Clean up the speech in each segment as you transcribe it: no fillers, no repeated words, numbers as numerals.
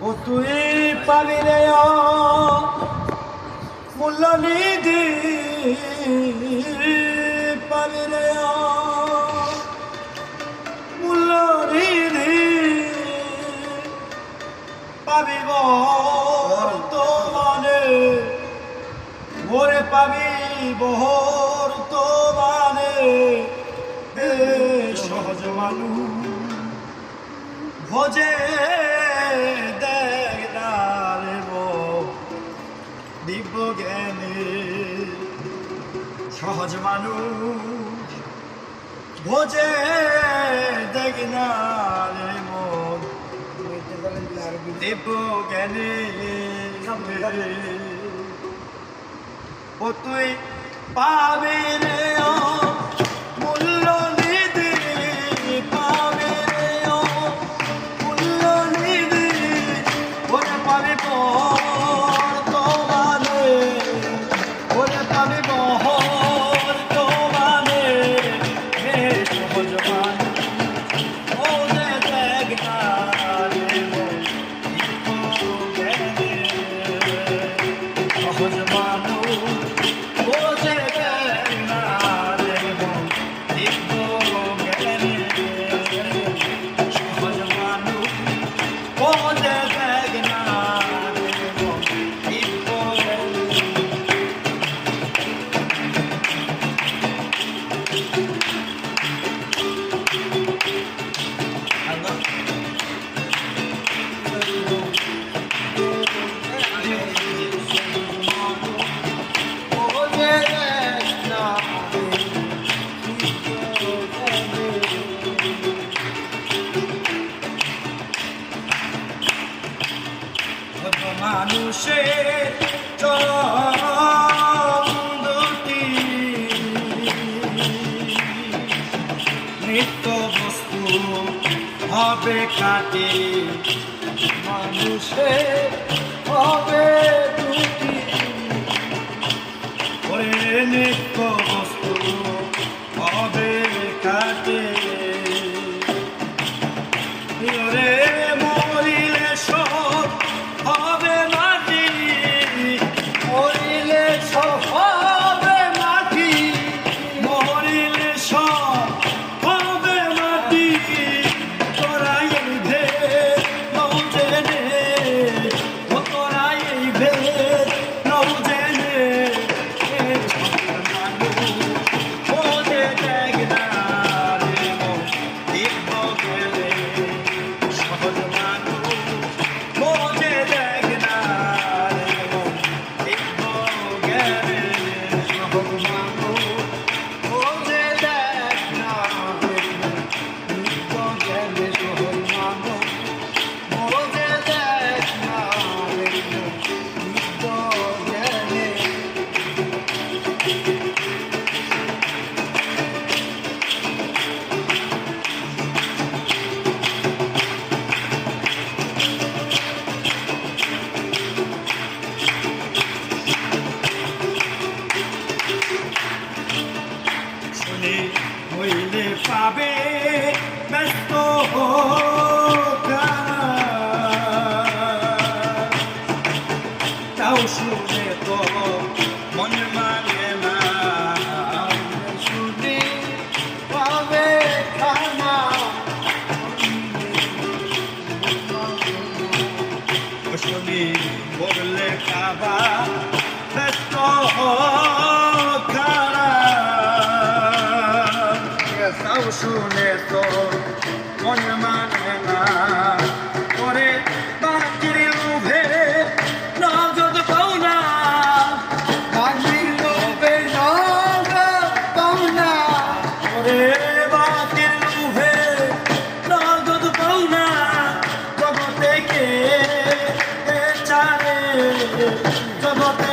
ও তুই পাবি রে মূল্য নিধি পাবি রে মূল্য নিধি পাবি বর্তমানে ভোরে পাবি বর্তমানে সহজ মানুষ ভোজে দিব্য জ্ঞানে সহজ মানুষ ভোজে দেখনা রে মন দিব্য জ্ঞানে ও তুই পাবে রে মূল্য নিধি পাবে রে মূল্য নিধি ওরে পাবে মানুষের চন্দ্রটি নিত্য বস্তু হবে কাটে মানুষের হবে দুটি ওরে নিত্য বস্তু হবে কাটে ওরে মরিলে সব হবে মাটি মরিলে সব হবে মাটি মরিলে সব হবে মাটি তোরাই ভেদ নৌ জেনে ও তোরাই ভেদ নৌ জেনে ও যে দেখ না রে মন দিব্য গেলে সহজ মানুষ হইলে পাবে ব্যস্ত তাও শুনে তো মন মানে না শুনে পাবে খানা শুনি বললে খাবা ব্যস্ত তাও শুনে তো মন মানে না করে বাকির লোভে নগদ পাওনা বাকির লোভে নগদ পাওনা করে বাকির লোভে নগদ পাওনা জগতে কে চারে জগতে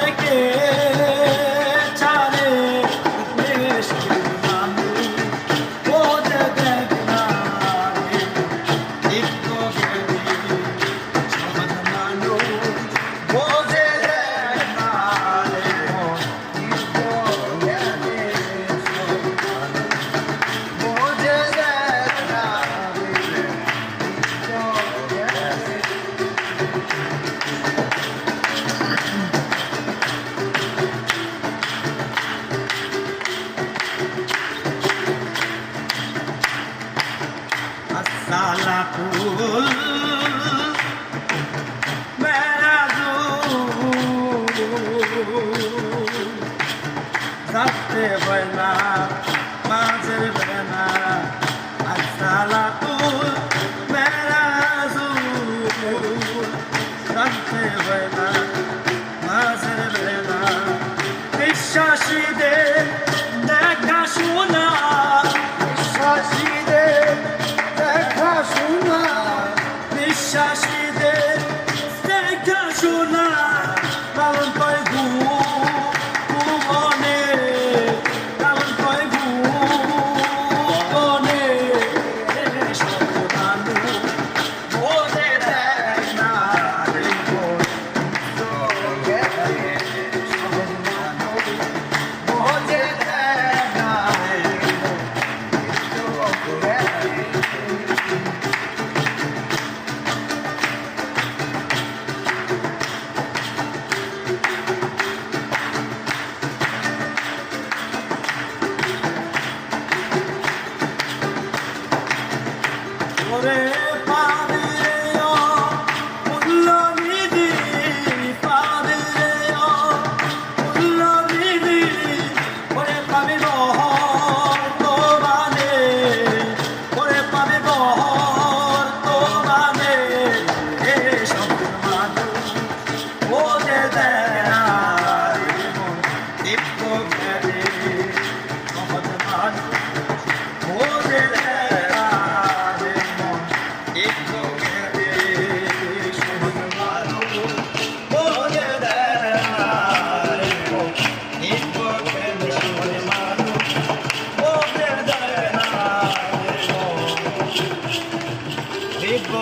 জানতে হয় না মাঝের বেলা বিশ্বাসীদের দেখা শোনা বিশ্বাসীদের দেখা শোনা বিশ্বাসীদের দেখা শোনা পালন করে ভুবনে পালন করে ভুবনে সব মানুষ বোঝে দেয় না রে মন। বোঝে দেয় না রে মন। ওরে পাবে ও মূল্য নিধি পাবে ও মূল্য নিধি ওরে পাবে বহর তোমানে ওরে পাবে বহর তোমানে এ সব মানুষ বোঝে দেয় না রে মন। দিব্য জ্ঞানে সহজ মানুষ বোঝে দেয় না রে মন। দিব্য জ্ঞানে সহজ মানুষ বোঝে দেয় না রে মন। দিব্য জ্ঞানে সহজ মানুষ বোঝে দেয় না রে মন। দিব্য